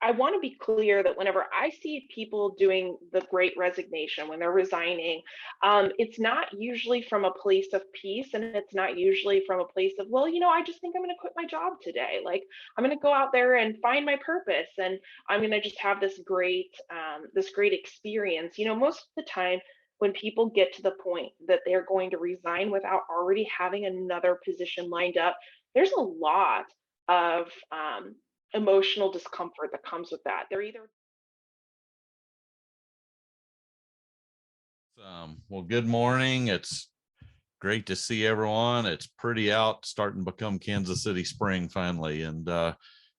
I want to be clear that whenever I see people doing the great resignation, when they're resigning, it's not usually from a place of peace, and it's not usually from a place of, well, I just think I'm going to quit my job today. Like, I'm going to go out there and find my purpose, and I'm going to just have this great experience. Most of the time, when people get to the point that they're going to resign without already having another position lined up, there's a lot of emotional discomfort that comes with that. They're either Well, good morning. It's great to see everyone. It's pretty out, starting to become Kansas City spring finally, and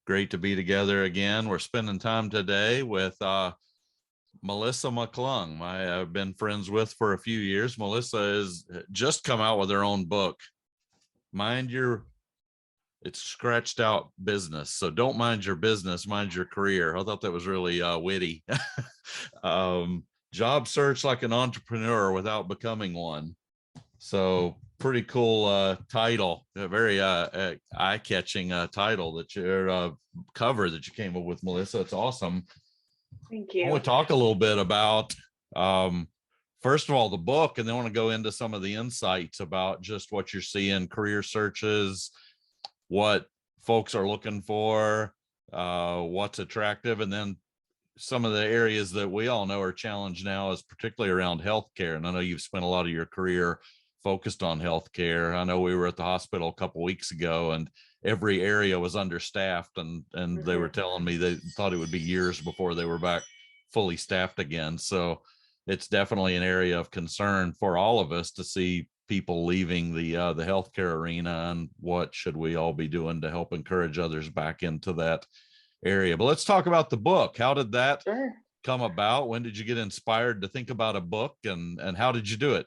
great to be together again. We're spending time today with Melissa McClung, I've been friends with for a few years. Melissa has just come out with her own book. It's scratched out business. So don't mind your business, mind your career. I thought that was really witty. Job search like an entrepreneur without becoming one. So pretty cool title, a very eye-catching title that your cover that you came up with, Melissa. It's awesome. Thank I you. want to talk a little bit about, first of all, the book, and then I want to go into some of the insights about just what you're seeing, career searches, what folks are looking for, what's attractive, and then some of the areas that we all know are challenged now is particularly around healthcare. And I know you've spent a lot of your career focused on healthcare. I know we were at the hospital a couple of weeks ago, and every area was understaffed, and they were telling me they thought it would be years before they were back fully staffed again. So it's definitely an area of concern for all of us to see people leaving the healthcare arena, and what should we all be doing to help encourage others back into that area. But let's talk about the book. How did that come about? When did you get inspired to think about a book, and how did you do it?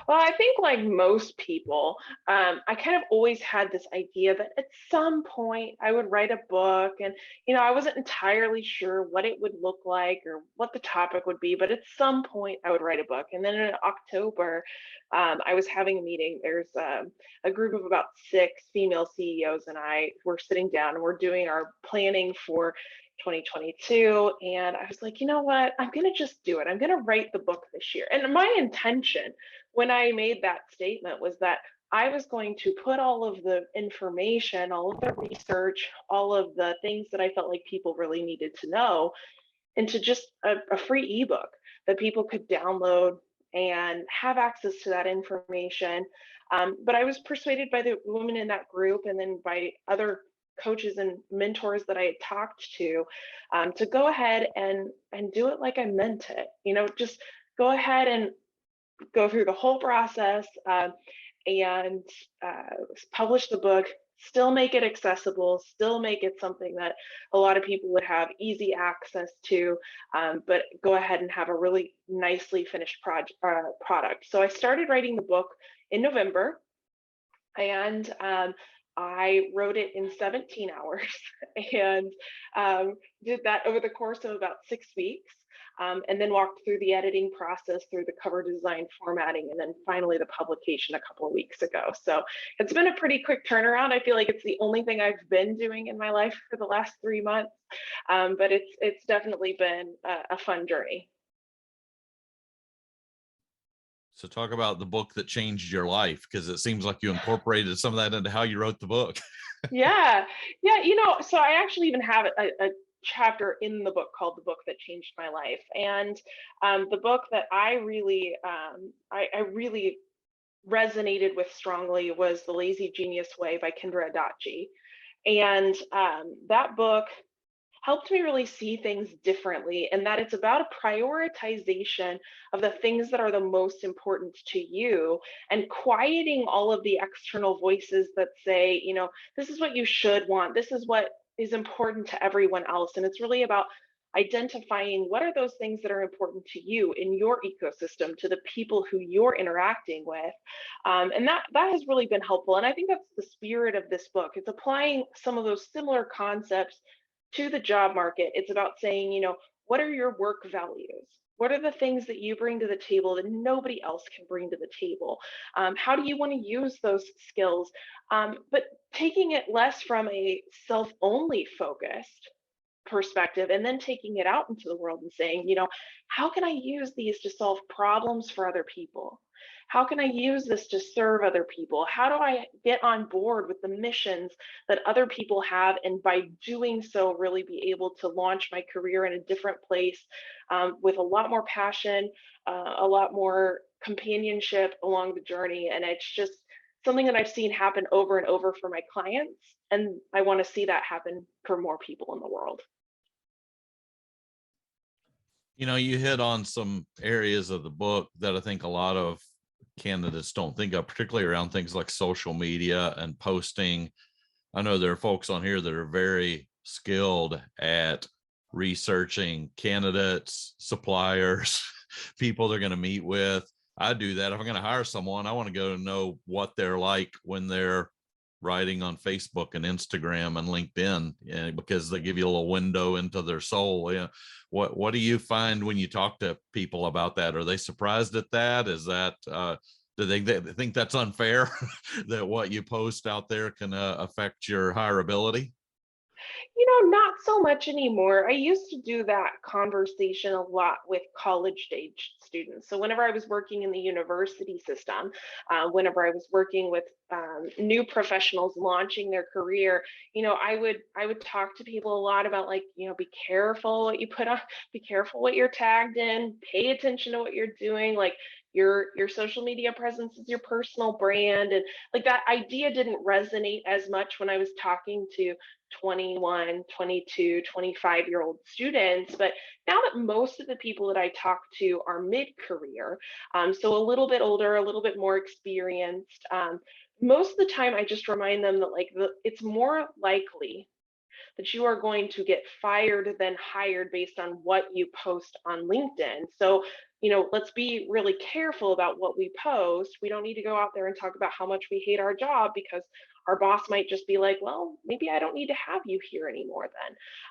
Well, I think like most people, I kind of always had this idea that at some point I would write a book, and I wasn't entirely sure what it would look like or what the topic would be, but at some point I would write a book. And then in October, I was having a meeting. There's a group of about 6 female CEOs, and I were sitting down and we're doing our planning for 2022. And I was like, you know what? I'm going to just do it. I'm going to write the book this year. And my intention when I made that statement was that I was going to put all of the information, all of the research, all of the things that I felt like people really needed to know into just a free ebook that people could download and have access to that information. But I was persuaded by the women in that group, and then by other coaches and mentors that I had talked to go ahead and do it like I meant it. Just go ahead and go through the whole process and publish the book, still make it accessible, still make it something that a lot of people would have easy access to, but go ahead and have a really nicely finished product. So I started writing the book in November, and I wrote it in 17 hours and did that over the course of about 6 weeks. And then walked through the editing process, through the cover design, formatting, and then finally the publication a couple of weeks ago. So it's been a pretty quick turnaround. I feel like it's the only thing I've been doing in my life for the last 3 months, but it's definitely been a fun journey. So talk about the book that changed your life, because it seems like you incorporated some of that into how you wrote the book. Yeah. So I actually even have a chapter in the book called The Book That Changed My Life. And the book that I really resonated with strongly was The Lazy Genius Way by Kendra Adachi. And that book helped me really see things differently, and that it's about a prioritization of the things that are the most important to you, and quieting all of the external voices that say, this is what you should want, this is what is important to everyone else. And it's really about identifying what are those things that are important to you in your ecosystem, to the people who you're interacting with. And that has really been helpful. And I think that's the spirit of this book. It's applying some of those similar concepts to the job market. It's about saying, what are your work values? What are the things that you bring to the table that nobody else can bring to the table? How do you want to use those skills? But taking it less from a self-only focused perspective and then taking it out into the world and saying, how can I use these to solve problems for other people? How can I use this to serve other people? How do I get on board with the missions that other people have? And by doing so, really be able to launch my career in a different place with a lot more passion, a lot more companionship along the journey. And it's just something that I've seen happen over and over for my clients. And I want to see that happen for more people in the world. You hit on some areas of the book that I think a lot of candidates don't think of, particularly around things like social media and posting. I know there are folks on here that are very skilled at researching candidates, suppliers, people they're going to meet with. I do that. If I'm going to hire someone, I want to go to know what they're like when they're writing on Facebook and Instagram and LinkedIn, because they give you a little window into their soul. What do you find when you talk to people about that? Are they surprised at that? Is that do they think that's unfair that what you post out there can affect your hireability? Not so much anymore. I used to do that conversation a lot with college age students. So whenever I was working in the university system, whenever I was working with new professionals launching their career, I would talk to people a lot about, like, be careful what you put on, be careful what you're tagged in, pay attention to what you're doing. Like, your social media presence is your personal brand. And like, that idea didn't resonate as much when I was talking to 21, 22, 25-year-old students. But now that most of the people that I talk to are mid-career, so a little bit older, a little bit more experienced, most of the time I just remind them that, like, it's more likely that you are going to get fired than hired based on what you post on LinkedIn. So, let's be really careful about what we post. We don't need to go out there and talk about how much we hate our job, because our boss might just be like, well, maybe I don't need to have you here anymore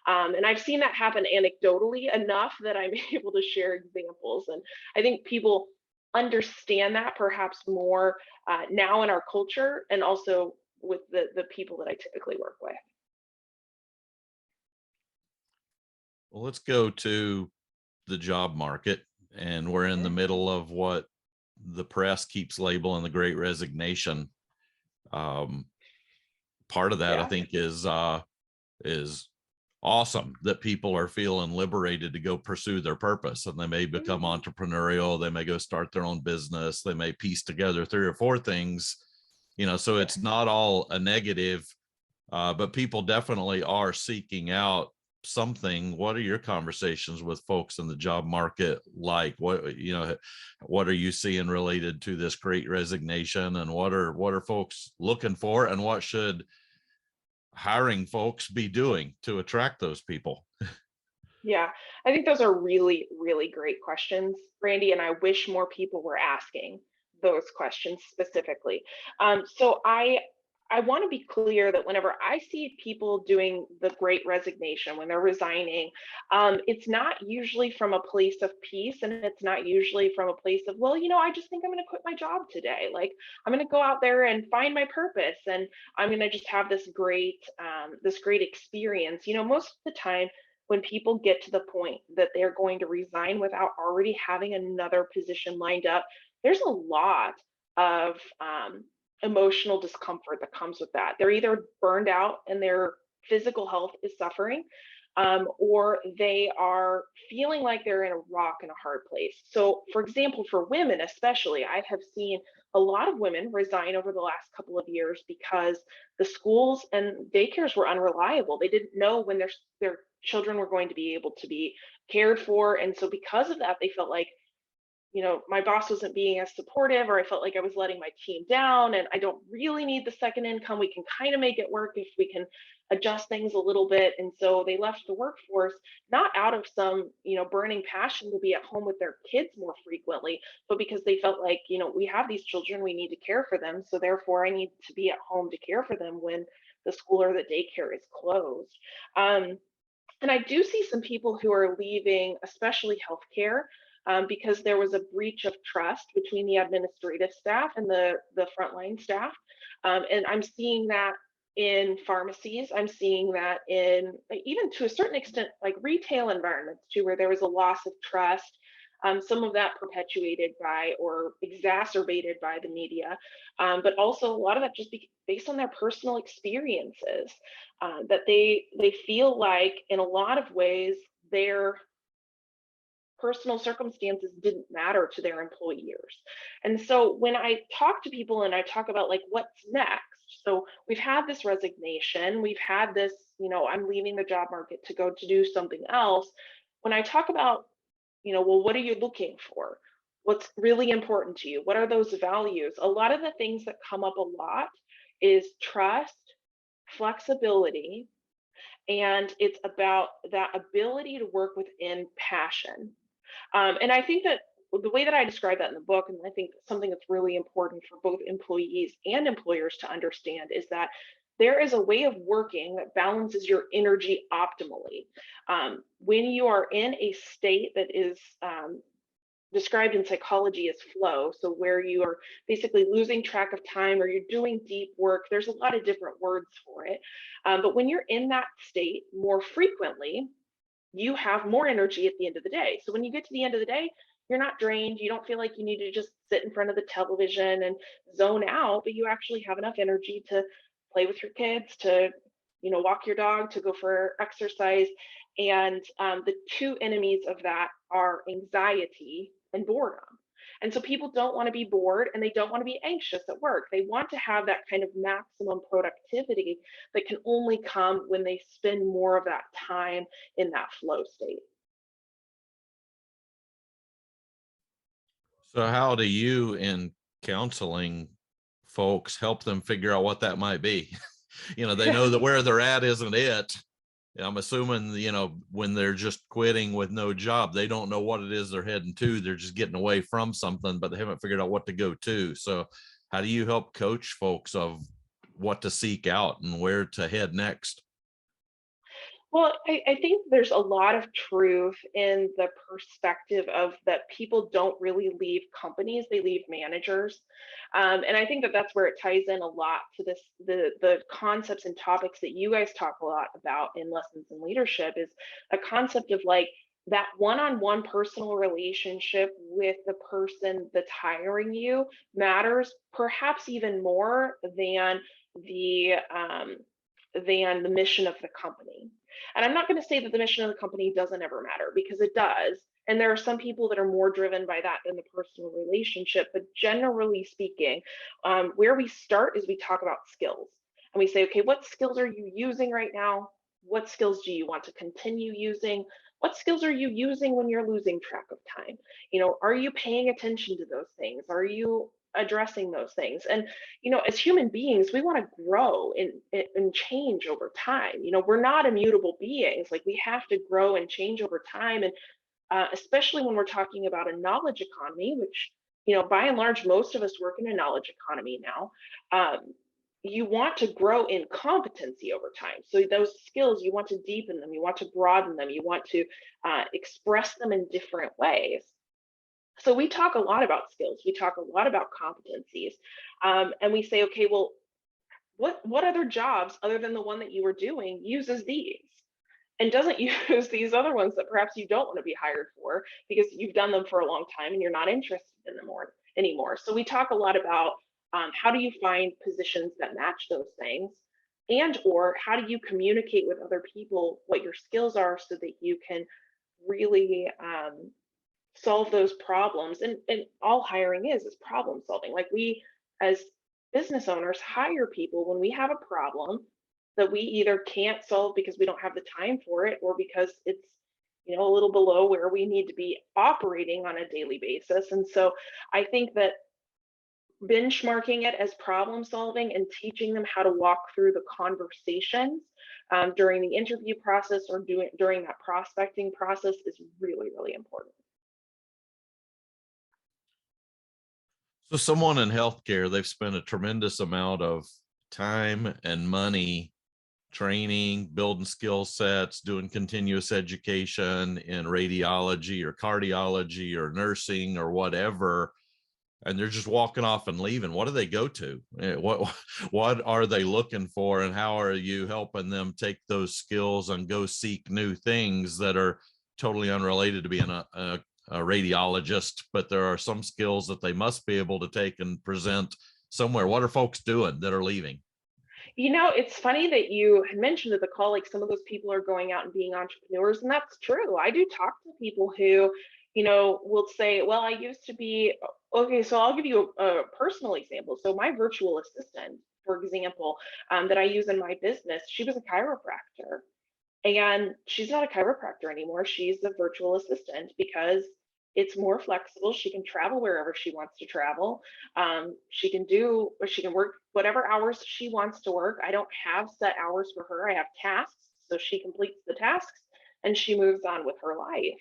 then. And I've seen that happen anecdotally enough that I'm able to share examples. And I think people understand that perhaps more now in our culture, and also with the people that I typically work with. Well, let's go to the job market, and we're in the middle of what the press keeps labeling the Great Resignation. Part of that, I Yeah. think, is awesome that people are feeling liberated to go pursue their purpose, and they may become Mhm. entrepreneurial. They may go start their own business. They may piece together 3 or 4 things. So Yeah. it's not all a negative, but people definitely are seeking out something. What are your conversations with folks in the job market like? What are you seeing related to this Great Resignation, and what are folks looking for, and what should hiring folks be doing to attract those people? Yeah, I think those are really, really great questions, Randy, and I wish more people were asking those questions specifically. So I want to be clear that whenever I see people doing the Great Resignation, when they're resigning, it's not usually from a place of peace, and it's not usually from a place of, well, I just think I'm going to quit my job today. Like, I'm going to go out there and find my purpose, and I'm going to just have this great experience. Most of the time, when people get to the point that they're going to resign without already having another position lined up, there's a lot of emotional discomfort that comes with that. They're either burned out and their physical health is suffering, or they are feeling like they're in a rock and a hard place. So, for example, for women especially, I have seen a lot of women resign over the last couple of years because the schools and daycares were unreliable. They didn't know when their children were going to be able to be cared for, and so because of that, they felt like, my boss wasn't being as supportive, or I felt like I was letting my team down, and I don't really need the second income. We can kind of make it work if we can adjust things a little bit. And so they left the workforce, not out of some, burning passion to be at home with their kids more frequently, but because they felt like, we have these children, we need to care for them. So therefore, I need to be at home to care for them when the school or the daycare is closed. And I do see some people who are leaving, especially healthcare, because there was a breach of trust between the administrative staff and the frontline staff. And I'm seeing that in pharmacies. I'm seeing that in, even to a certain extent, like retail environments too, where there was a loss of trust. Some of that perpetuated by or exacerbated by the media, but also a lot of that just based on their personal experiences, that they feel like in a lot of ways their personal circumstances didn't matter to their employers. And so when I talk to people and I talk about like what's next, so we've had this resignation, we've had this, I'm leaving the job market to go to do something else. When I talk about, well, what are you looking for? What's really important to you? What are those values? A lot of the things that come up a lot is trust, flexibility, and it's about that ability to work within passion. And I think that the way that I describe that in the book, and I think something that's really important for both employees and employers to understand, is that there is a way of working that balances your energy optimally. When you are in a state that is described in psychology as flow, so where you are basically losing track of time or you're doing deep work, there's a lot of different words for it. But when you're in that state more frequently, you have more energy at the end of the day. So when you get to the end of the day, you're not drained. You don't feel like you need to just sit in front of the television and zone out, but you actually have enough energy to play with your kids, to walk your dog, to go for exercise. And the two enemies of that are anxiety and boredom. And so people don't want to be bored and they don't want to be anxious at work. They want to have that kind of maximum productivity that can only come when they spend more of that time in that flow state. So how do you in counseling folks help them figure out what that might be? They know that where they're at isn't it. I'm assuming, when they're just quitting with no job, they don't know what it is they're heading to. They're just getting away from something, but they haven't figured out what to go to. So how do you help coach folks of what to seek out and where to head next? Well, I think there's a lot of truth in the perspective of that people don't really leave companies, they leave managers. And I think that that's where it ties in a lot to the concepts and topics that you guys talk a lot about in Lessons in Leadership, is a concept of like that one-on-one personal relationship with the person that's hiring you matters perhaps even more um, than the mission of the company. And I'm not going to say that the mission of the company doesn't ever matter, because it does. And there are some people that are more driven by that than the personal relationship. But generally speaking, where we start is we talk about skills. And we say, okay, what skills are you using right now? What skills do you want to continue using? What skills are you using when you're losing track of time? Are you paying attention to those things? Are you addressing those things? And as human beings, we want to grow and change over time. We're not immutable beings. Like, we have to grow and change over time. And especially when we're talking about a knowledge economy, which, by and large, most of us work in a knowledge economy now. You want to grow in competency over time. So those skills, you want to deepen them, you want to broaden them, you want to express them in different ways. So we talk a lot about skills, we talk a lot about competencies, and we say, okay, well, what other jobs other than the one that you were doing uses these and doesn't use these other ones that perhaps you don't want to be hired for because you've done them for a long time and you're not interested in them anymore. So we talk a lot about how do you find positions that match those things, and or how do you communicate with other people what your skills are so that you can really solve those problems. And all hiring is problem solving. Like, we as business owners hire people when we have a problem that we either can't solve because we don't have the time for it, or because it's a little below where we need to be operating on a daily basis. And so I think that benchmarking it as problem solving and teaching them how to walk through the conversations during the interview process or during that prospecting process is really, really important. So someone in healthcare, they've spent a tremendous amount of time and money training, building skill sets, doing continuous education in radiology or cardiology or nursing or whatever. and they're just walking off and leaving. What do they go to? What are they looking for, and how are you helping them take those skills and go seek new things that are totally unrelated to being a radiologist, but there are some skills that they must be able to take and present somewhere. What are folks doing that are leaving? It's funny that you had mentioned at the call, like some of those people are going out and being entrepreneurs, and that's true. I do talk to people who, will say, well, I used to be, okay, so I'll give you a personal example. So my virtual assistant, for example, that I use in my business, she was a chiropractor. And she's not a chiropractor anymore. She's a virtual assistant because it's more flexible. She can travel wherever she wants to travel. She can work whatever hours she wants to work. I don't have set hours for her. I have tasks. So she completes the tasks and she moves on with her life.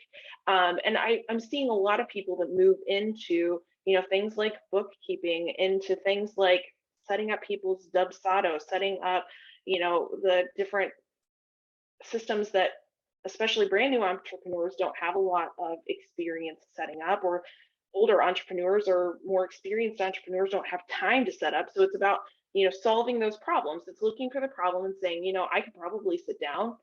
And I'm seeing a lot of people that move into, things like bookkeeping, into things like setting up people's Dubsado, setting up, the different systems that especially brand new entrepreneurs don't have a lot of experience setting up, or older entrepreneurs or more experienced entrepreneurs don't have time to set up. So it's about, solving those problems. It's looking for the problem and saying, I could probably sit down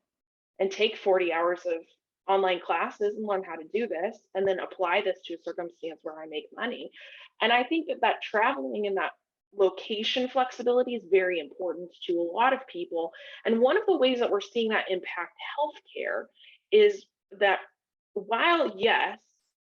and take 40 hours of online classes and learn how to do this and then apply this to a circumstance where I make money. And I think that traveling and that location flexibility is very important to a lot of people. And one of the ways that we're seeing that impact healthcare is that while, yes,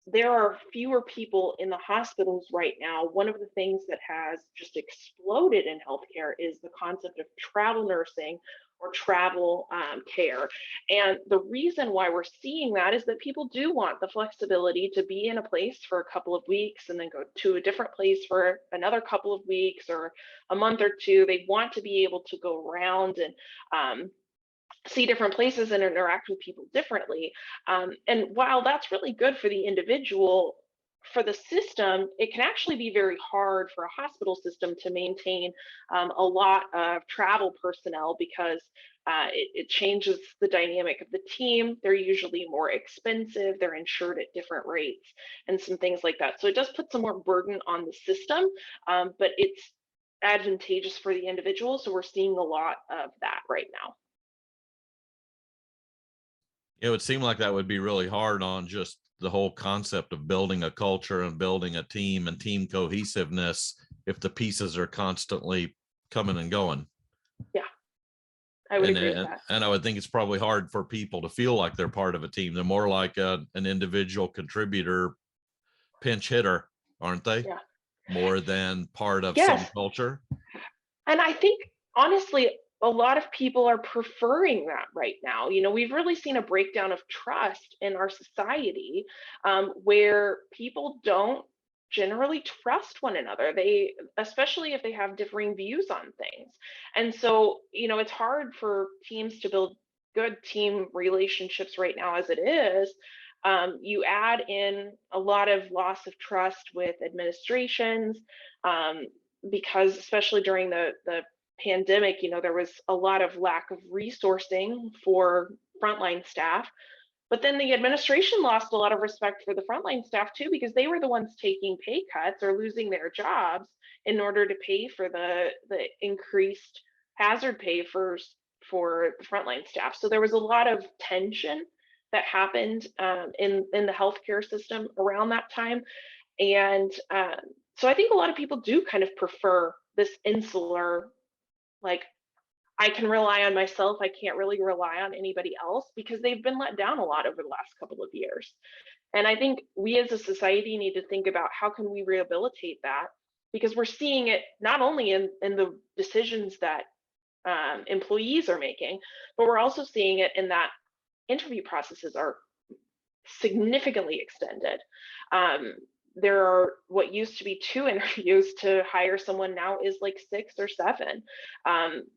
there are fewer people in the hospitals right now, one of the things that has just exploded in healthcare is the concept of travel nursing or travel care. And the reason why we're seeing that is that people do want the flexibility to be in a place for a couple of weeks and then go to a different place for another couple of weeks or a month or two. They want to be able to go around and see different places and interact with people differently. And while that's really good for the individual, for the system, it can actually be very hard for a hospital system to maintain a lot of travel personnel because it changes the dynamic of the team. They're usually more expensive, they're insured at different rates, and some things like that. So it does put some more burden on the system, but it's advantageous for the individual. So we're seeing a lot of that right now. It would seem like that would be really hard on just the whole concept of building a culture and building a team and team cohesiveness if the pieces are constantly coming and going. Yeah, I would agree with that. And I would think it's probably hard for people to feel like they're part of a team. They're more like an individual contributor, pinch hitter, aren't they? Yeah. More than part of some Yes. culture. And I think honestly, a lot of people are preferring that right now. We've really seen a breakdown of trust in our society, where people don't generally trust one another. They, especially if they have differing views on things. And so, it's hard for teams to build good team relationships right now as it is. You add in a lot of loss of trust with administrations, because especially during the pandemic, there was a lot of lack of resourcing for frontline staff. But then the administration lost a lot of respect for the frontline staff too, because they were the ones taking pay cuts or losing their jobs in order to pay for the increased hazard pay for the frontline staff. So there was a lot of tension that happened in the healthcare system around that time. And so I think a lot of people do kind of prefer this insular, like, I can rely on myself. I can't really rely on anybody else because they've been let down a lot over the last couple of years. And I think we as a society need to think about how can we rehabilitate that, because we're seeing it not only in the decisions that employees are making, but we're also seeing it in that interview processes are significantly extended. There are what used to be 2 interviews to hire someone now is like 6 or 7.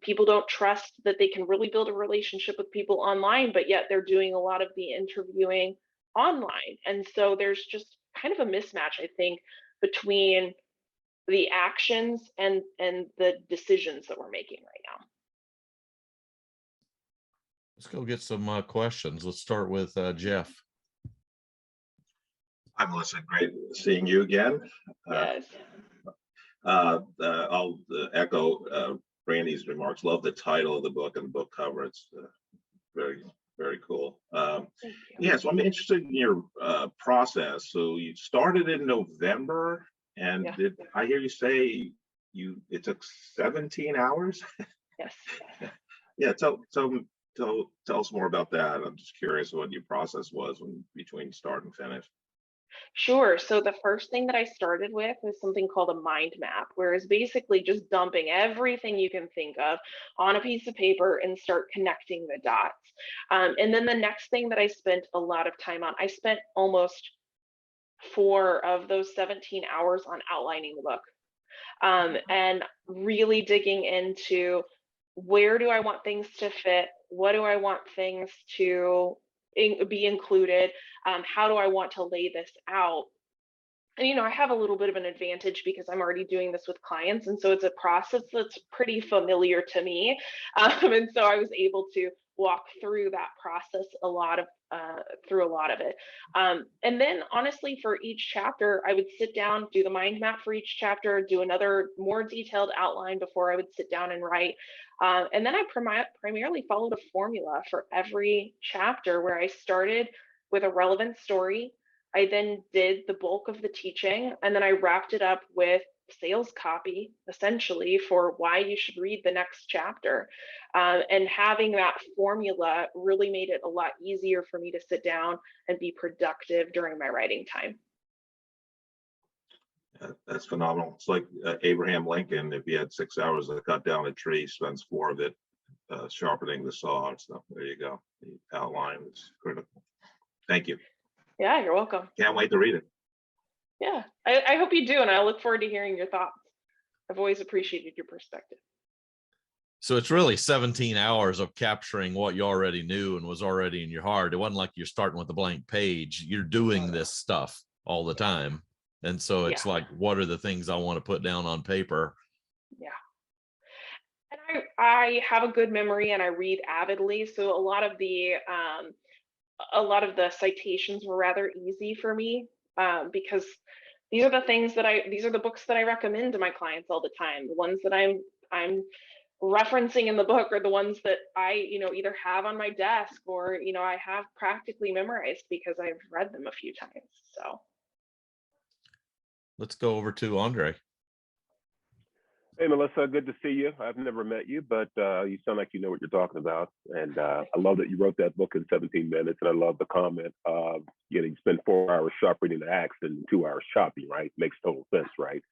People don't trust that they can really build a relationship with people online, but yet they're doing a lot of the interviewing online. And so there's just kind of a mismatch, I think, between the actions and the decisions that we're making right now. Let's go get some questions. Let's start with Jeff. Hi, Melissa. Great seeing you again. Yes. I'll echo Randy's remarks. Love the title of the book and the book cover. It's very, very cool. Thank you. Yeah, so I'm interested in your process. So you started in November, and Yeah. did I hear you say it took 17 hours? Yes. Yeah, tell us more about that. I'm just curious what your process was between start and finish. Sure. So the first thing that I started with was something called a mind map, where it's basically just dumping everything you can think of on a piece of paper and start connecting the dots. And then the next thing that I spent a lot of time on, I spent almost 4 of those 17 hours on outlining the book, and really digging into where do I want things to fit? What do I want things to be included? How do I want to lay this out? And I have a little bit of an advantage because I'm already doing this with clients, and so it's a process that's pretty familiar to me. And so I was able to walk through that process through a lot of it. And then honestly, for each chapter, I would sit down, do the mind map for each chapter, do another more detailed outline before I would sit down and write. And then I primarily followed a formula for every chapter, where I started with a relevant story. I then did the bulk of the teaching, and then I wrapped it up with sales copy, essentially, for why you should read the next chapter. And having that formula really made it a lot easier for me to sit down and be productive during my writing time. That's phenomenal. It's like Abraham Lincoln. If he had 6 hours to cut down a tree, spends 4 of it sharpening the saw and stuff. There you go. The outline is critical. Thank you. Yeah, you're welcome. Can't wait to read it. Yeah, I hope you do, and I look forward to hearing your thoughts. I've always appreciated your perspective. So it's really 17 hours of capturing what you already knew and was already in your heart. It wasn't like you're starting with a blank page. You're doing this stuff all the time. And so it's like, what are the things I want to put down on paper? Yeah. And I have a good memory and I read avidly. So a lot of the citations were rather easy for me, because these are the books that I recommend to my clients all the time. The ones that I'm referencing in the book are the ones that I, either have on my desk or, I have practically memorized because I've read them a few times. So let's go over to Andre. Hey, Melissa, good to see you. I've never met you, but you sound like you know what you're talking about. And I love that you wrote that book in 17 minutes. And I love the comment of, you spend 4 hours sharpening the axe and 2 hours shopping, right? Makes total sense, right?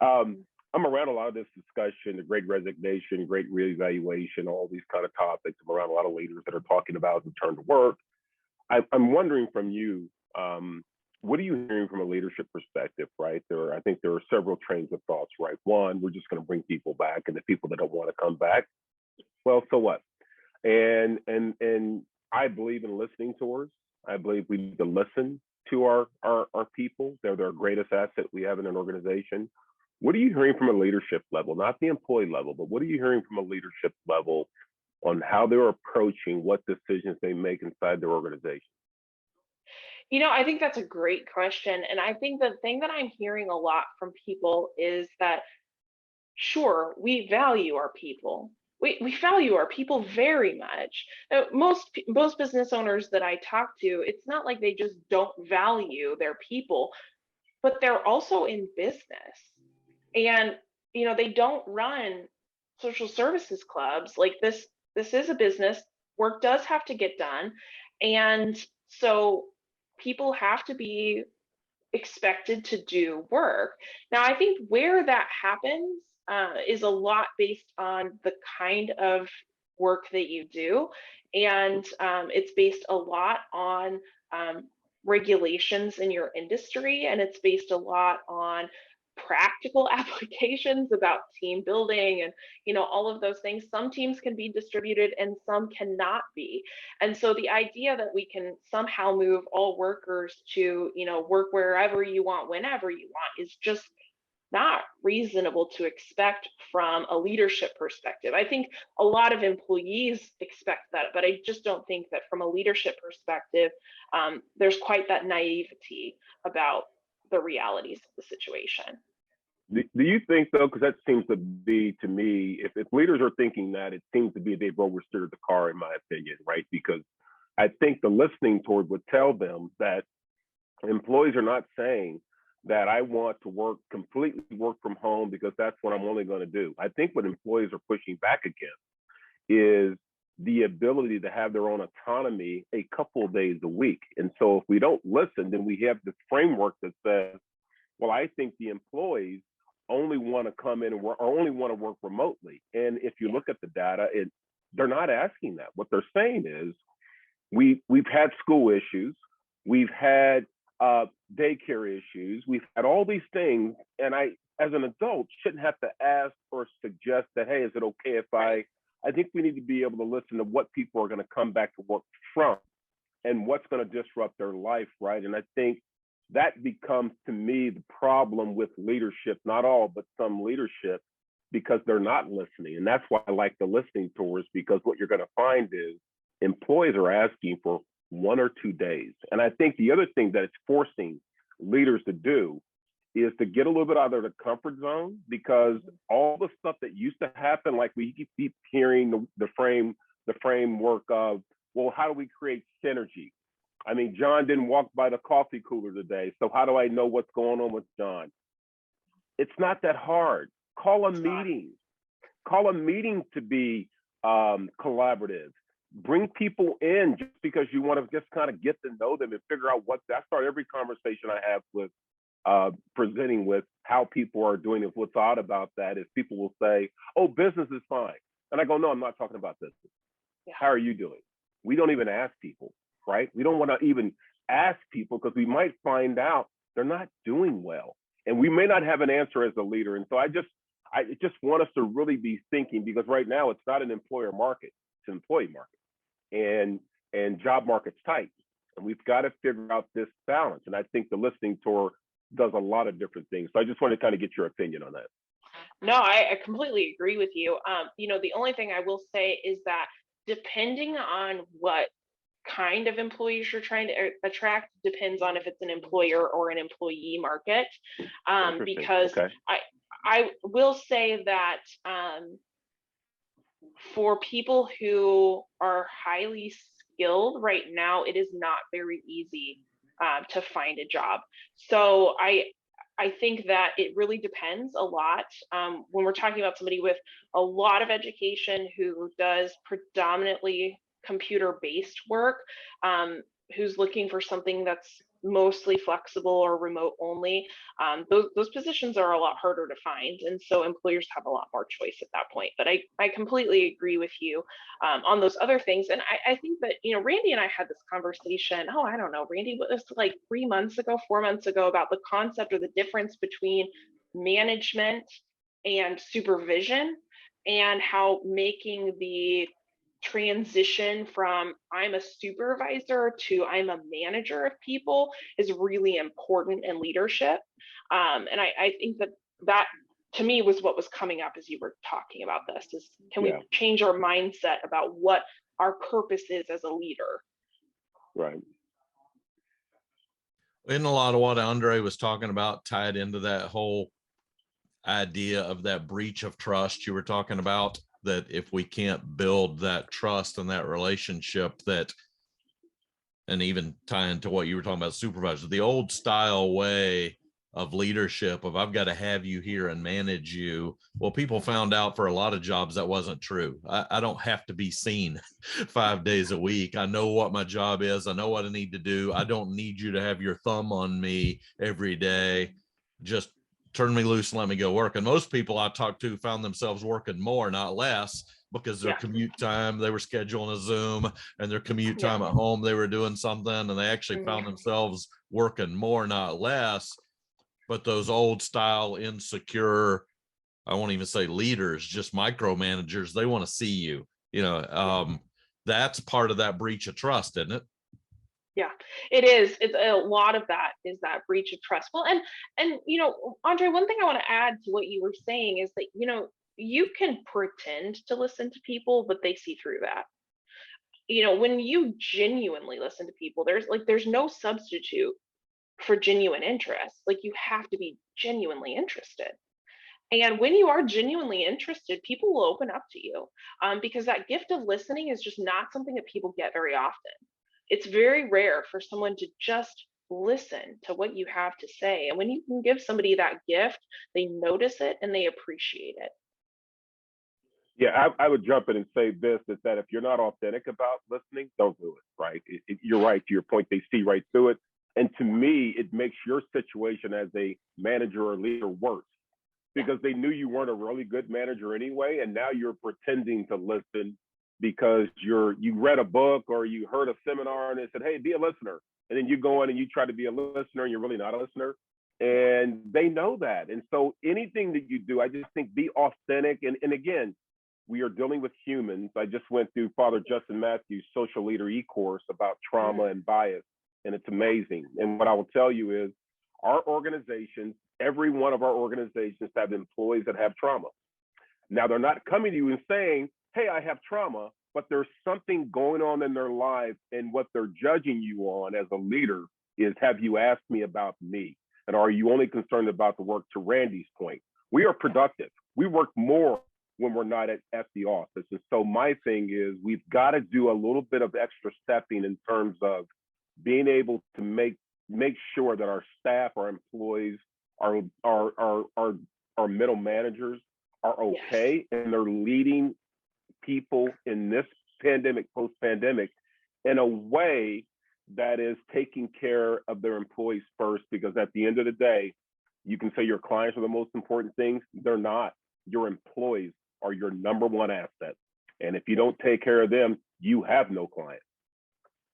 I'm around a lot of this discussion, the great resignation, great reevaluation, all these kind of topics. I'm around a lot of leaders that are talking about return to work. I'm wondering from you, what are you hearing from a leadership perspective, right? I think there are several trains of thoughts, right? One, we're just going to bring people back, and the people that don't want to come back, well, so what? And I believe in listening tours. I believe we need to listen to our people. They're our greatest asset we have in an organization. What are you hearing from a leadership level, not the employee level, but what are you hearing from a leadership level on how they're approaching what decisions they make inside their organization? I think that's a great question. And I think the thing that I'm hearing a lot from people is that, sure, we value our people. We value our people very much. Most business owners that I talk to, it's not like they just don't value their people, but they're also in business. And, they don't run social services clubs. Like this is a business. Work does have to get done. And so people have to be expected to do work. Now, I think where that happens is a lot based on the kind of work that you do. And it's based a lot on regulations in your industry, and it's based a lot on practical applications about team building and all of those things. Some teams can be distributed and some cannot be. And so the idea that we can somehow move all workers to work wherever you want, whenever you want, is just not reasonable to expect from a leadership perspective. I think a lot of employees expect that, but I just don't think that from a leadership perspective, there's quite that naivety about the realities of the situation. Do you think, though, because that seems to be, to me, if leaders are thinking that, it seems to be they've oversteered the car, in my opinion, right? Because I think the listening toward would tell them that employees are not saying that I want to completely work from home because that's what I'm only going to do. I think what employees are pushing back against is the ability to have their own autonomy a couple of days a week. And so if we don't listen, then we have this framework that says, well, I think the employees only want to come in and work, or only want to work remotely. And if you look at the data, they're not asking that. What they're saying is, we've had school issues, we've had daycare issues, we've had all these things, and I, as an adult, shouldn't have to ask or suggest that, hey, is it okay if I think we need to be able to listen to what people are going to come back to work from and what's going to disrupt their life, right? And I think that becomes, to me, the problem with leadership, not all, but some leadership, because they're not listening. And that's why I like the listening tours, because what you're going to find is employees are asking for 1 or 2 days. And I think the other thing that it's forcing leaders to do is to get a little bit out of their comfort zone, because all the stuff that used to happen, like we keep hearing the framework of, well, how do we create synergy? I mean, John didn't walk by the coffee cooler today, so how do I know what's going on with John? It's not that hard. Call a meeting. Call a meeting to be collaborative. Bring people in just because you want to just kind of get to know them and figure out what. I start every conversation I have with presenting with how people are doing. What's odd about that is people will say, "Oh, business is fine," and I go, "No, I'm not talking about business. Yeah. How are you doing?" We don't even ask people. Right? We don't want to even ask people because we might find out they're not doing well, and we may not have an answer as a leader. And so I just want us to really be thinking, because right now it's not an employer market, it's an employee market, and job market's tight, and we've got to figure out this balance. And I think the listening tour does a lot of different things. So I just want to kind of get your opinion on that. No, I completely agree with you. The only thing I will say is that depending on what kind of employees you're trying to attract depends on if it's an employer or an employee market. Because okay. I will say that for people who are highly skilled right now, it is not very easy to find a job. So I think that it really depends a lot. When we're talking about somebody with a lot of education who does predominantly computer-based work, who's looking for something that's mostly flexible or remote only, those positions are a lot harder to find, and so employers have a lot more choice at that point. But I completely agree with you on those other things. And I think that, Randy and I had this conversation, I don't know, Randy, what was like 4 months ago, about the concept or the difference between management and supervision, and how making the transition from I'm a supervisor to I'm a manager of people is really important in leadership. And I think that to me was what was coming up as you were talking about this, is can we change our mindset about what our purpose is as a leader? Right. In a lot of what Andre was talking about tied into that whole idea of that breach of trust you were talking about, that if we can't build that trust and that relationship, that, and even tying to what you were talking about, supervisor, the old style way of leadership of I've got to have you here and manage you. Well, people found out for a lot of jobs that wasn't true. I don't have to be seen 5 days a week. I know what my job is. I know what I need to do. I don't need you to have your thumb on me every day. Just turn me loose and let me go work. And most people I talked to found themselves working more, not less, because their commute time, they were scheduling a Zoom, and their commute time at home, they were doing something, and they actually found themselves working more, not less. But those old style, insecure, I won't even say leaders, just micromanagers, they want to see you, that's part of that breach of trust, isn't it? Yeah, it is. It's a lot of that is that breach of trust. Well, and Andre, one thing I want to add to what you were saying is that, you can pretend to listen to people, but they see through that. When you genuinely listen to people, there's no substitute for genuine interest. Like, you have to be genuinely interested. And when you are genuinely interested, people will open up to you, because that gift of listening is just not something that people get very often. It's very rare for someone to just listen to what you have to say. And when you can give somebody that gift, they notice it and they appreciate it. Yeah, I would jump in and say this, is that if you're not authentic about listening, don't do it, right? You're right, to your point, they see right through it. And to me, it makes your situation as a manager or leader worse, because they knew you weren't a really good manager anyway, and now you're pretending to listen because you read a book or you heard a seminar and they said, hey, be a listener. And then you go in and you try to be a listener and you're really not a listener. And they know that. And so anything that you do, I just think be authentic. And again, we are dealing with humans. I just went through Father Justin Matthews' Social Leader e-course about trauma and bias, and it's amazing. And what I will tell you is our organizations, every one of our organizations have employees that have trauma. Now, they're not coming to you and saying, hey, I have trauma, but there's something going on in their life, and what they're judging you on as a leader is, have you asked me about me? And are you only concerned about the work? To Randy's point, we are productive. We work more when we're not at the office. And so my thing is, we've got to do a little bit of extra stepping in terms of being able to make sure that our staff, our employees, our middle managers are okay, and they're leading people in this pandemic, post-pandemic, in a way that is taking care of their employees first. Because at the end of the day, you can say your clients are the most important things. They're not. Your employees are your number one asset. And if you don't take care of them, you have no client.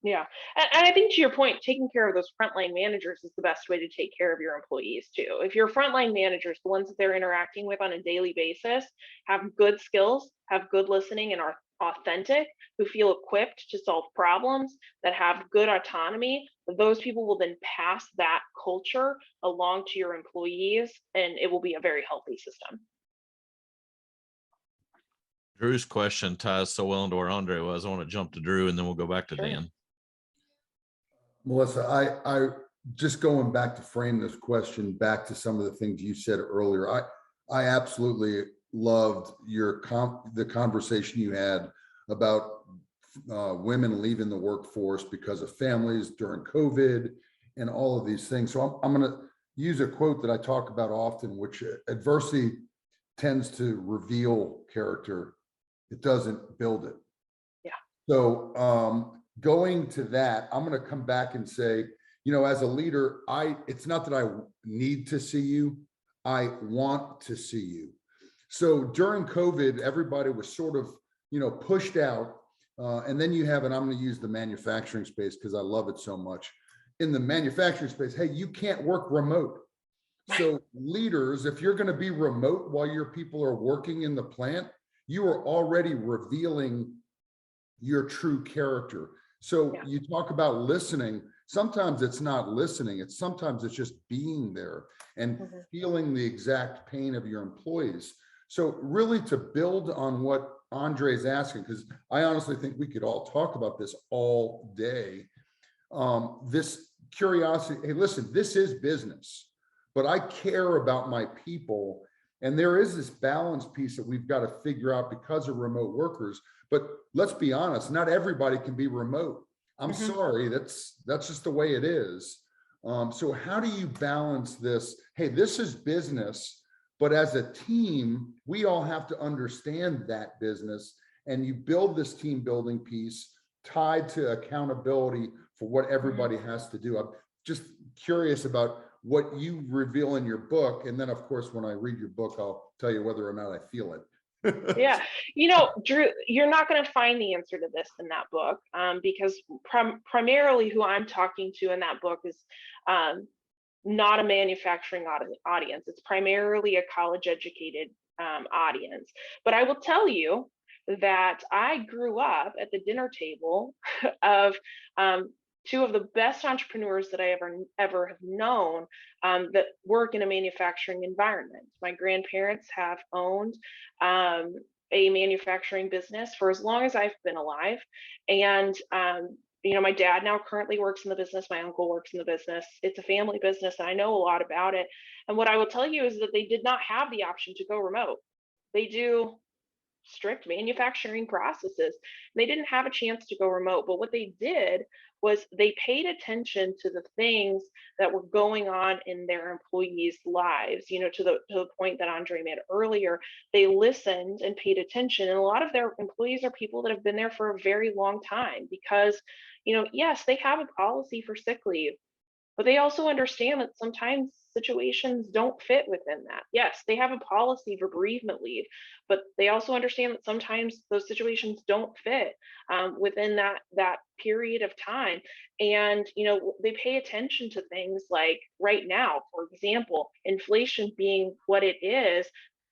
Yeah. And I think, to your point, taking care of those frontline managers is the best way to take care of your employees too. If your frontline managers, the ones that they're interacting with on a daily basis, have good skills, have good listening, and are authentic, who feel equipped to solve problems, that have good autonomy, those people will then pass that culture along to your employees, and it will be a very healthy system. Drew's question ties so well into where Andre was. I want to jump to Drew and then we'll go back to Dan. Melissa, I just going back to frame this question back to some of the things you said earlier. I absolutely loved the conversation you had about women leaving the workforce because of families during COVID and all of these things. So I'm going to use a quote that I talk about often, which adversity tends to reveal character. It doesn't build it. Yeah. So going to that, I'm going to come back and say, as a leader, it's not that I need to see you, I want to see you. So during COVID, everybody was sort of, pushed out. And then you have, and I'm going to use the manufacturing space because I love it so much. In the manufacturing space, hey, you can't work remote. So leaders, if you're going to be remote while your people are working in the plant, you are already revealing your true character. So you talk about listening. Sometimes it's not listening. Sometimes it's just being there and feeling the exact pain of your employees. So really, to build on what Andre's asking, because I honestly think we could all talk about this all day. This curiosity, hey, listen, this is business, but I care about my people. And there is this balance piece that we've got to figure out because of remote workers. But let's be honest, not everybody can be remote. I'm sorry, that's just the way it is. So how do you balance this? Hey, this is business, but as a team, we all have to understand that business, and you build this team building piece tied to accountability for what everybody has to do. I'm just curious about what you reveal in your book. And then, of course, when I read your book, I'll tell you whether or not I feel it. Yeah. Drew, you're not going to find the answer to this in that book, because primarily who I'm talking to in that book is not a manufacturing audience. It's primarily a college educated audience. But I will tell you that I grew up at the dinner table of two of the best entrepreneurs that I ever have known, that work in a manufacturing environment. My grandparents have owned a manufacturing business for as long as I've been alive. And my dad now currently works in the business. My uncle works in the business. It's a family business, and I know a lot about it. And what I will tell you is that they did not have the option to go remote. They do strict manufacturing processes. They didn't have a chance to go remote, but what they did was they paid attention to the things that were going on in their employees' lives, to the point that Andre made earlier. They listened and paid attention. And a lot of their employees are people that have been there for a very long time because, yes, they have a policy for sick leave, but they also understand that sometimes situations don't fit within that. Yes, they have a policy for bereavement leave, but they also understand that sometimes those situations don't fit within that period of time. And they pay attention to things like right now, for example, inflation being what it is.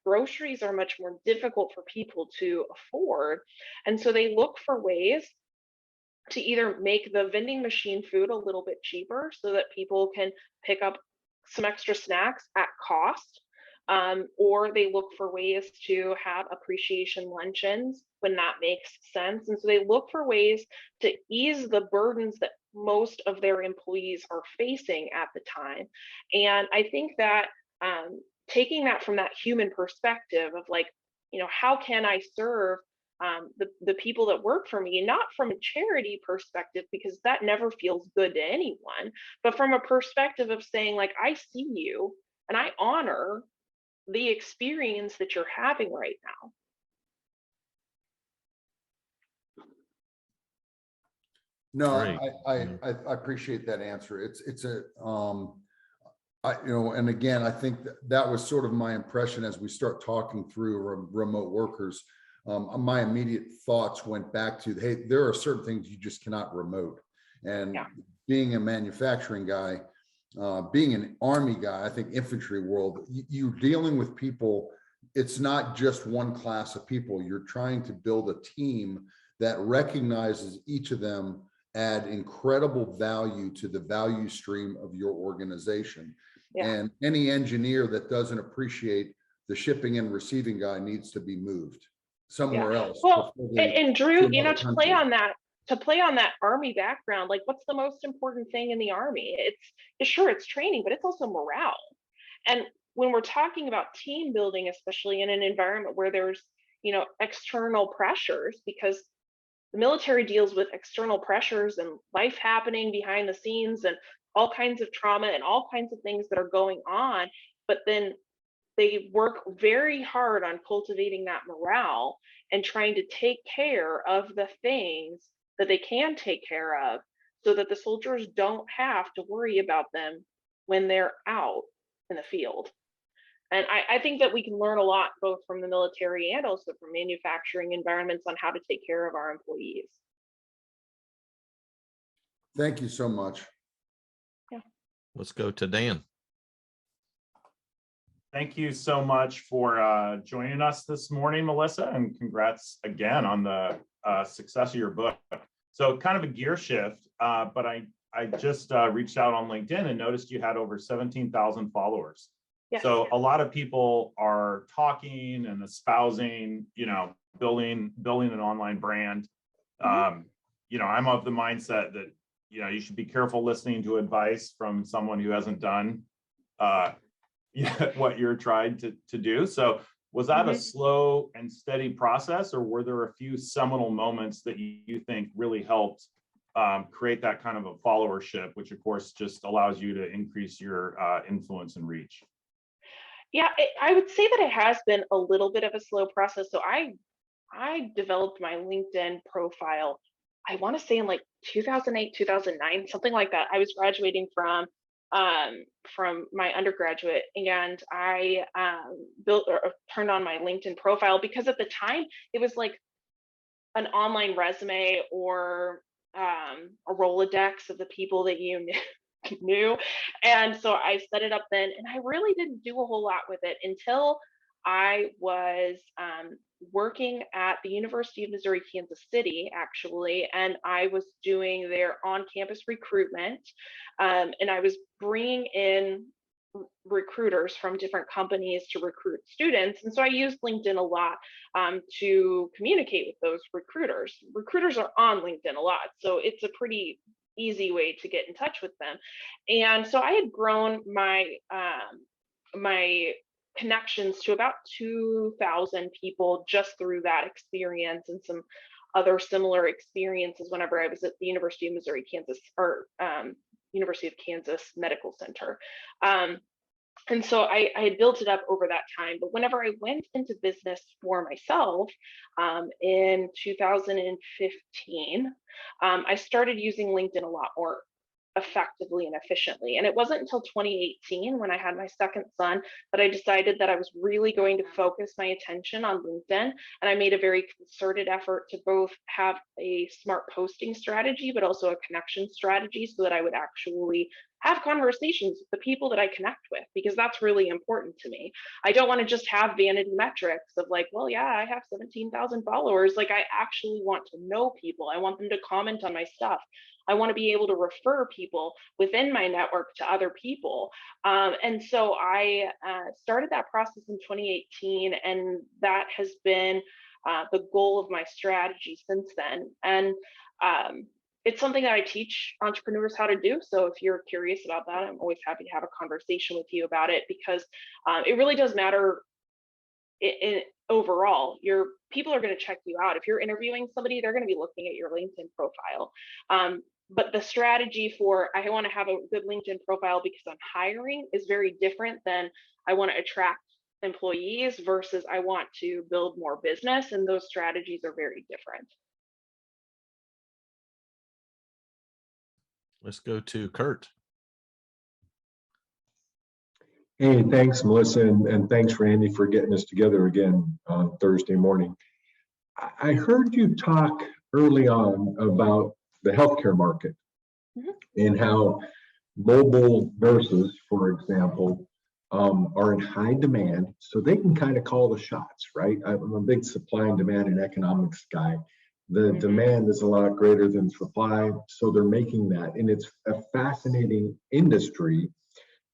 Groceries are much more difficult for people to afford. And so they look for ways to either make the vending machine food a little bit cheaper so that people can pick up some extra snacks at cost, or they look for ways to have appreciation luncheons when that makes sense. And so they look for ways to ease the burdens that most of their employees are facing at the time. And I think that taking that from that human perspective of like, how can I serve the people that work for me, not from a charity perspective, because that never feels good to anyone, but from a perspective of saying, like, I see you and I honor the experience that you're having right now. No, Great. I appreciate that answer. It's a and again, I think that was sort of my impression as we start talking through remote workers. My immediate thoughts went back to, hey, there are certain things you just cannot remote. And being a manufacturing guy, being an Army guy, I think infantry world, you're dealing with people. It's not just one class of people. You're trying to build a team that recognizes each of them add incredible value to the value stream of your organization. And any engineer that doesn't appreciate the shipping and receiving guy needs to be moved somewhere else. Well, and Drew, to to play on that Army background, like, what's the most important thing in the Army? It's training, but it's also morale. And when we're talking about team building, especially in an environment where there's, external pressures, because the military deals with external pressures and life happening behind the scenes and all kinds of trauma and all kinds of things that are going on, but then they work very hard on cultivating that morale and trying to take care of the things that they can take care of so that the soldiers don't have to worry about them when they're out in the field. And I think that we can learn a lot both from the military and also from manufacturing environments on how to take care of our employees. Thank you so much. Yeah. Let's go to Dan. Thank you so much for joining us this morning, Melissa, and congrats again on the success of your book. So kind of a gear shift, but I just reached out on LinkedIn and noticed you had over 17,000 followers. Yes. So a lot of people are talking and espousing, building an online brand. Mm-hmm. I'm of the mindset that, you should be careful listening to advice from someone who hasn't done what you're trying to do. So was that a slow and steady process, or were there a few seminal moments that you think really helped create that kind of a followership, which of course just allows you to increase your influence and reach? Yeah, I would say that it has been a little bit of a slow process. So I developed my LinkedIn profile, I want to say in like 2008, 2009, something like that. I was graduating from my undergraduate, and I built or turned on my LinkedIn profile because at the time it was like an online resume or a Rolodex of the people that you knew. And so I set it up then, and I really didn't do a whole lot with it until I was working at the University of Missouri, Kansas City, actually, and I was doing their on-campus recruitment, and I was bringing in recruiters from different companies to recruit students. And so I used LinkedIn a lot to communicate with those recruiters. Recruiters are on LinkedIn a lot, so it's a pretty easy way to get in touch with them. And so I had grown my connections to about 2,000 people just through that experience and some other similar experiences whenever I was at the University of Missouri, Kansas, or University of Kansas Medical Center. And so I had built it up over that time. But whenever I went into business for myself in 2015, I started using LinkedIn a lot more effectively and efficiently. And it wasn't until 2018, when I had my second son, that I decided that I was really going to focus my attention on LinkedIn. And I made a very concerted effort to both have a smart posting strategy, but also a connection strategy, so that I would actually have conversations with the people that I connect with, because that's really important to me. I don't want to just have vanity metrics of like, well, yeah, I have 17,000 followers. Like, I actually want to know people. I want them to comment on my stuff. I want to be able to refer people within my network to other people. And so I started that process in 2018, and that has been the goal of my strategy since then. And it's something that I teach entrepreneurs how to do. So if you're curious about that, I'm always happy to have a conversation with you about it, because it really does matter overall. Your people are going to check you out. If you're interviewing somebody, they're going to be looking at your LinkedIn profile. But the strategy for, I want to have a good LinkedIn profile because I'm hiring, is very different than I want to attract employees versus I want to build more business. And those strategies are very different. Let's go to Kurt. Hey, thanks, Melissa, and thanks, Randy, for getting us together again on Thursday morning. I heard you talk early on about the healthcare market and how mobile nurses, for example, are in high demand, so they can kind of call the shots, right? I'm a big supply and demand and economics guy. The demand is a lot greater than supply, so they're making that. And it's a fascinating industry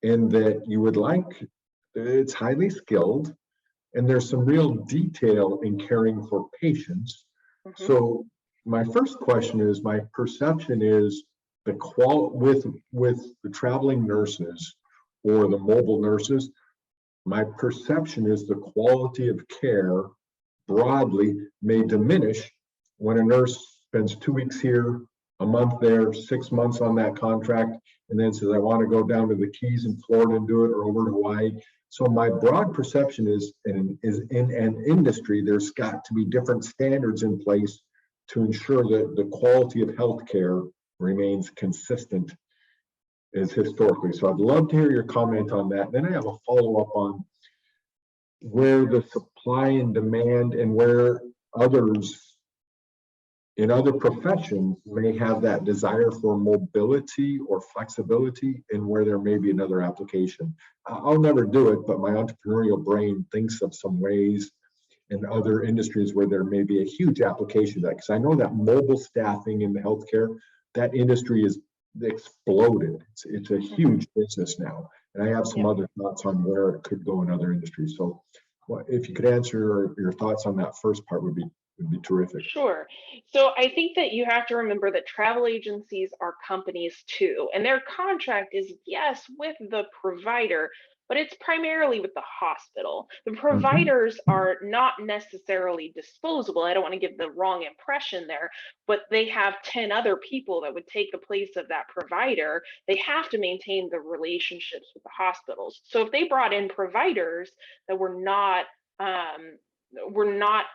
in that you would like, it's highly skilled, and there's some real detail in caring for patients. So my first question is, my perception is with the traveling nurses or the mobile nurses, my perception is the quality of care broadly may diminish when a nurse spends 2 weeks here, a month there, 6 months on that contract, and then says, I want to go down to the Keys in Florida and do it, or over to Hawaii. So my broad perception is in an industry, there's got to be different standards in place to ensure that the quality of healthcare remains consistent as historically. So I'd love to hear your comment on that. Then I have a follow-up on where the supply and demand and where others in other professions may have that desire for mobility or flexibility, and where there may be another application. I'll never do it, but my entrepreneurial brain thinks of some ways in other industries where there may be a huge application to that. Because I know that mobile staffing in the healthcare, that industry is exploded. It's a huge business now. And I have some other thoughts on where it could go in other industries. So if you could answer your thoughts on that first part would be terrific. Sure. So I think that you have to remember that travel agencies are companies too, and their contract is, yes, with the provider, but it's primarily with the hospital. The providers are not necessarily disposable. I don't want to give the wrong impression there, but they have 10 other people that would take the place of that provider. They have to maintain the relationships with the hospitals. So if they brought in providers that were not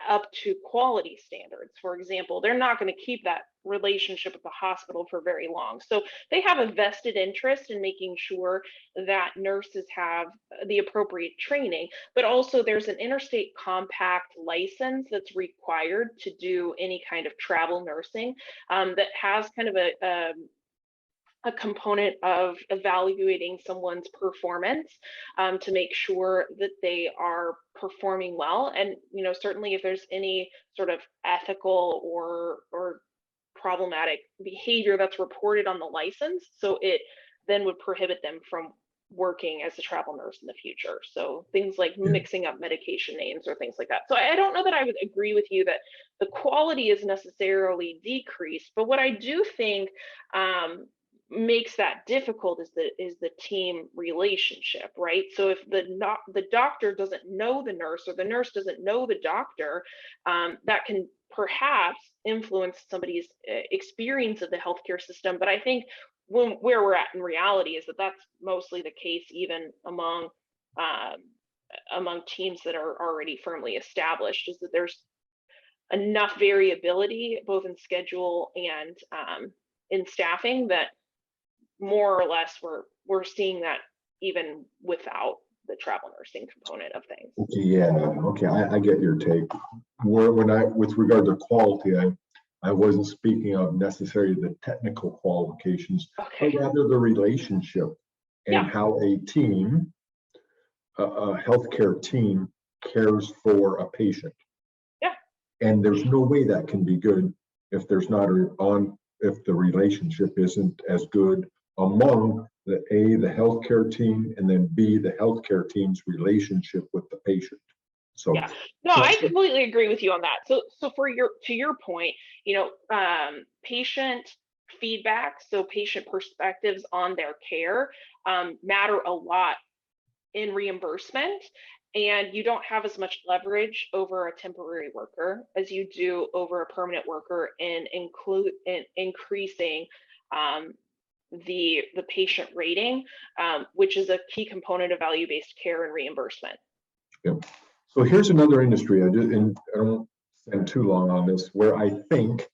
up to quality standards, for example, they're not going to keep that relationship with the hospital for very long. So they have a vested interest in making sure that nurses have the appropriate training, but also there's an interstate compact license that's required to do any kind of travel nursing that has kind of a component of evaluating someone's performance to make sure that they are performing well. And, you know, certainly if there's any sort of ethical or problematic behavior that's reported on the license, so it then would prohibit them from working as a travel nurse in the future. So things like mixing up medication names or things like that. So I don't know that I would agree with you that the quality is necessarily decreased, but what I do think makes that difficult is the team relationship, right? So if the doctor doesn't know the nurse, or the nurse doesn't know the doctor, that can perhaps influence somebody's experience of the healthcare system. But I think where we're at in reality is that that's mostly the case, even among teams that are already firmly established, is that there's enough variability both in schedule and in staffing that more or less we're seeing that even without the travel nursing component of things. Yeah, okay, I get your take. With regard to quality, I wasn't speaking of necessarily the technical qualifications, Okay. but rather the relationship and how a team, a healthcare team, cares for a patient. Yeah. And there's no way that can be good if there's not if the relationship isn't as good among the healthcare team, and then B, the healthcare team's relationship with the patient. So yeah, no, I completely agree with you on that. So to your point, you know, patient feedback, so patient perspectives on their care matter a lot in reimbursement, and you don't have as much leverage over a temporary worker as you do over a permanent worker in increasing the patient rating, which is a key component of value-based care and reimbursement. Yep. So here's another industry, and I don't spend too long on this, where I think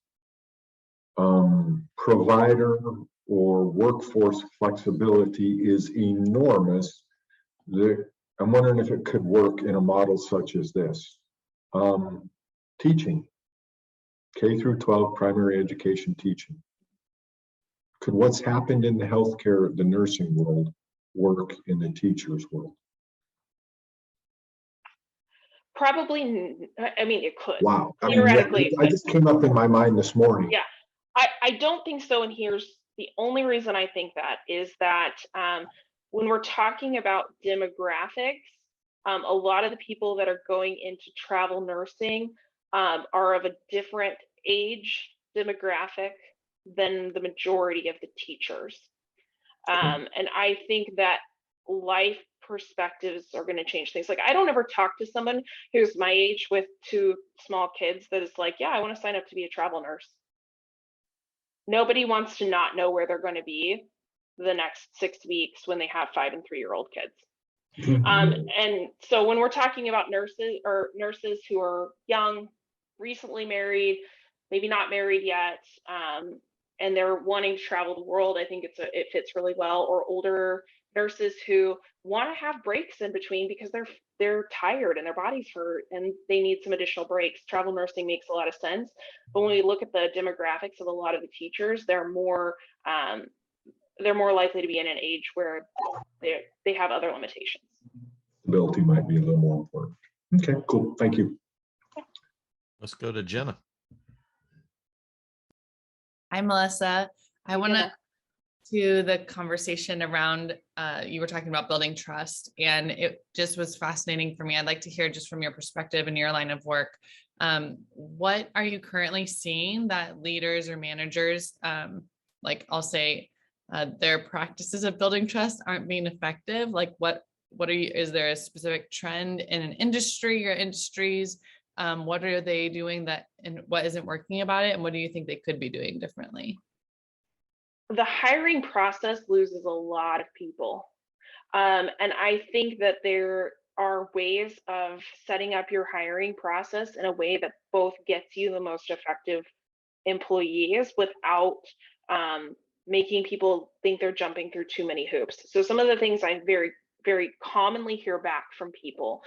provider or workforce flexibility is enormous. I'm wondering if it could work in a model such as this. Teaching, K through 12 primary education teaching. Could what's happened in the healthcare, the nursing world, work in the teacher's world? Probably, I mean, it could. Wow. Theoretically. I just came up in my mind this morning. Yeah, I don't think so. And here's the only reason I think that is that when we're talking about demographics, a lot of the people that are going into travel nursing are of a different age demographic than the majority of the teachers. And I think that life perspectives are going to change things. Like, I don't ever talk to someone who's my age with 2 small kids that is like, yeah, I want to sign up to be a travel nurse. Nobody wants to not know where they're going to be the next 6 weeks when they have 5 and 3-year-old kids. And so when we're talking about nurses who are young, recently married, maybe not married yet, and they're wanting to travel the world, I think it fits really well. Or older nurses who want to have breaks in between because they're tired and their body's hurt and they need some additional breaks. Travel nursing makes a lot of sense. But when we look at the demographics of a lot of the teachers, they're more likely to be in an age where they have other limitations. Stability might be a little more important. Okay, cool. Thank you. Let's go to Jenna. Hi, Melissa. I want to the conversation around, you were talking about building trust, and it just was fascinating for me. I'd like to hear just from your perspective and your line of work, what are you currently seeing that leaders or managers, like I'll say, their practices of building trust aren't being effective? Like what are you, is there a specific trend in an industry or industries? What are they doing that, and what isn't working about it? And what do you think they could be doing differently? The hiring process loses a lot of people. And I think that there are ways of setting up your hiring process in a way that both gets you the most effective employees without making people think they're jumping through too many hoops. So some of the things I very, very commonly hear back from people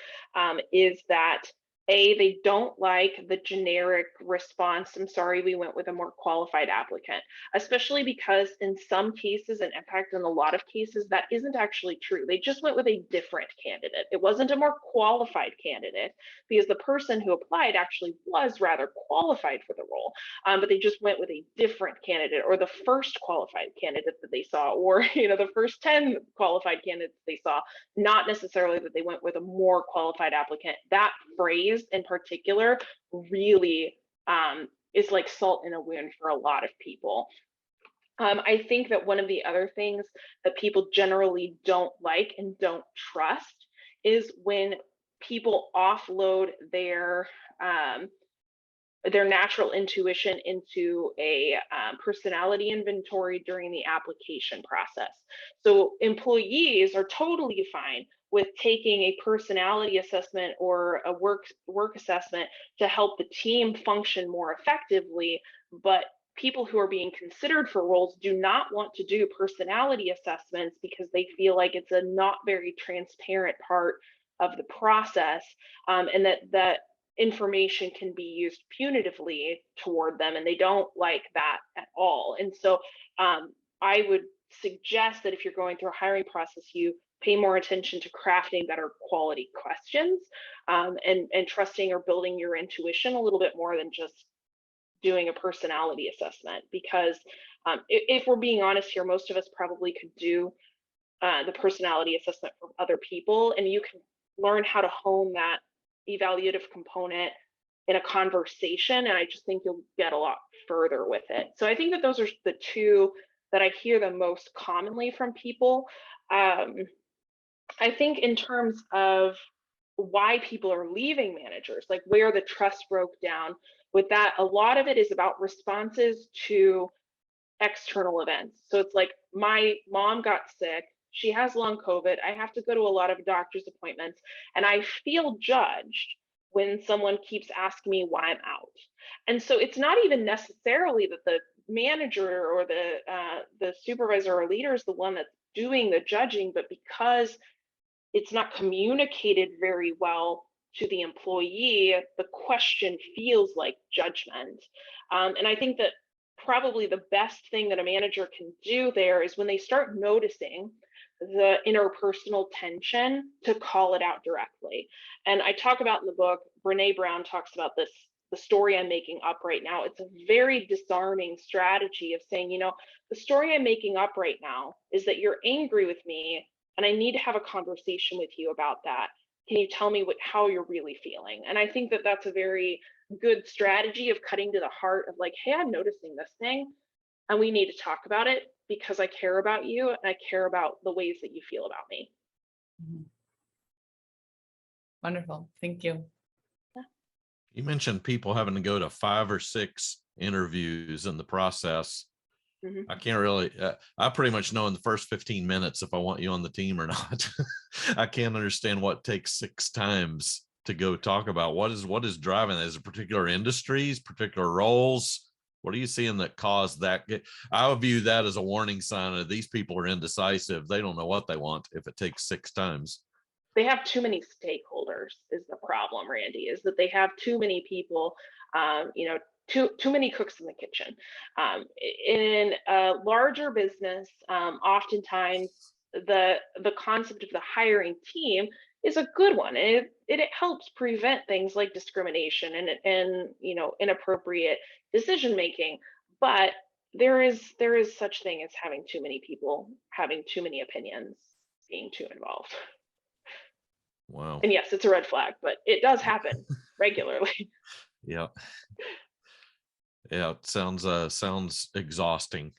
is that They don't like the generic response, I'm sorry, we went with a more qualified applicant, especially because in some cases, and in fact, in a lot of cases, that isn't actually true. They just went with a different candidate. It wasn't a more qualified candidate because the person who applied actually was rather qualified for the role, but they just went with a different candidate, or the first qualified candidate that they saw, or the first 10 qualified candidates they saw, not necessarily that they went with a more qualified applicant. That phrase in particular really is like salt in a wound for a lot of people. I think that one of the other things that people generally don't like and don't trust is when people offload their natural intuition into a personality inventory during the application process. So employees are totally fine with taking a personality assessment or a work assessment to help the team function more effectively, but people who are being considered for roles do not want to do personality assessments because they feel like it's a not very transparent part of the process, and that information can be used punitively toward them, and they don't like that at all. And so I would suggest that if you're going through a hiring process, you pay more attention to crafting better quality questions, and trusting or building your intuition a little bit more than just doing a personality assessment. Because if we're being honest here, most of us probably could do the personality assessment from other people, and you can learn how to hone that evaluative component in a conversation, and I just think you'll get a lot further with it. So I think that those are the two that I hear the most commonly from people. I think in terms of why people are leaving managers, like where the trust broke down with that, a lot of it is about responses to external events. So it's like, my mom got sick, she has long COVID, I have to go to a lot of doctor's appointments, and I feel judged when someone keeps asking me why I'm out. And so it's not even necessarily that the manager or the supervisor or leader is the one that's doing the judging, but because it's not communicated very well to the employee, the question feels like judgment. And I think that probably the best thing that a manager can do there is when they start noticing the interpersonal tension, to call it out directly. And I talk about in the book, Brene Brown talks about this, the story I'm making up right now. It's a very disarming strategy of saying, the story I'm making up right now is that you're angry with me, and I need to have a conversation with you about that. Can you tell me how you're really feeling? And I think that that's a very good strategy of cutting to the heart of like, hey, I'm noticing this thing, and we need to talk about it because I care about you and I care about the ways that you feel about me. Wonderful. Thank you. You mentioned people having to go to 5 or 6 interviews in the process. I can't really, I pretty much know in the first 15 minutes if I want you on the team or not. I can't understand what takes 6 times to go talk about what is driving that. Is it particular industries, particular roles? What are you seeing that caused that? I would view that as a warning sign of these people are indecisive. They don't know what they want if it takes 6 times. They have too many stakeholders is the problem, Randy, is that they have too many people, too many cooks in the kitchen. In a larger business, oftentimes the concept of the hiring team is a good one. And it helps prevent things like discrimination and inappropriate decision making. But there is such thing as having too many people, having too many opinions, being too involved. Wow. And yes, it's a red flag, but it does happen regularly. Yeah. Yeah, it sounds exhausting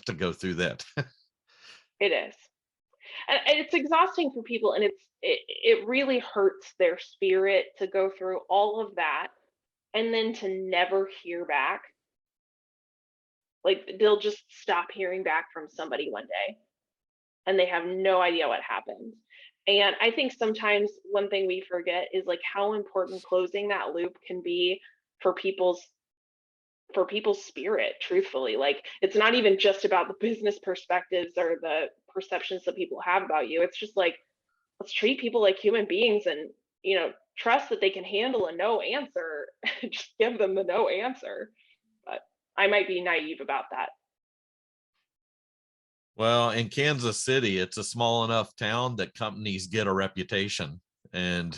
to go through that. It is. And it's exhausting for people, and it really hurts their spirit to go through all of that and then to never hear back. Like, they'll just stop hearing back from somebody one day and they have no idea what happened. And I think sometimes one thing we forget is like how important closing that loop can be for people's spirit, truthfully. Like, it's not even just about the business perspectives or the perceptions that people have about you. It's just like, let's treat people like human beings and trust that they can handle a no answer, just give them the no answer. But I might be naive about that. Well, in Kansas City, it's a small enough town that companies get a reputation. And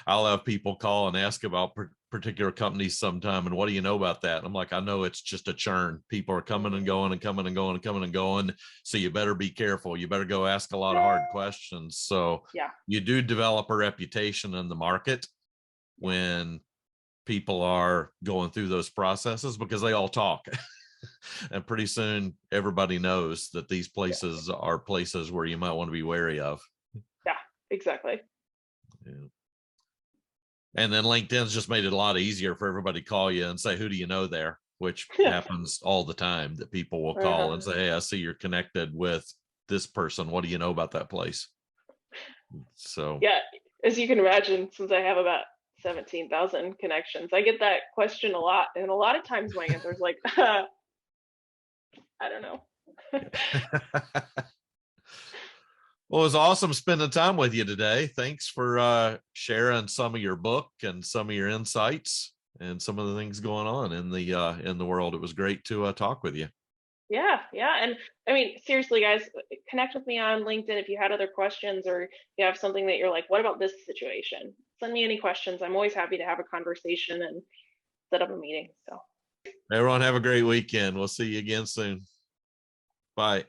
I'll have people call and ask about particular companies sometime. And what do you know about that? And I'm like, I know it's just a churn. People are coming and going and coming and going and coming and going. So you better be careful. You better go ask a lot of hard questions. So Yeah. you do develop a reputation in the market when people are going through those processes, because they all talk. And pretty soon everybody knows that these places are places where you might want to be wary of. Yeah, exactly. Yeah. And then LinkedIn's just made it a lot easier for everybody to call you and say, who do you know there? Which happens all the time, that people will call and say, hey, I see you're connected with this person. What do you know about that place? So yeah, as you can imagine, since I have about 17,000 connections, I get that question a lot. And a lot of times my answer is like, I don't know. Well, it was awesome spending time with you today. Thanks for sharing some of your book and some of your insights and some of the things going on in the world. It was great to talk with you. Yeah. And I mean, seriously, guys, connect with me on LinkedIn if you had other questions, or you have something that you're like, what about this situation? Send me any questions. I'm always happy to have a conversation and set up a meeting. So Everyone have a great weekend. We'll see you again soon. Bye.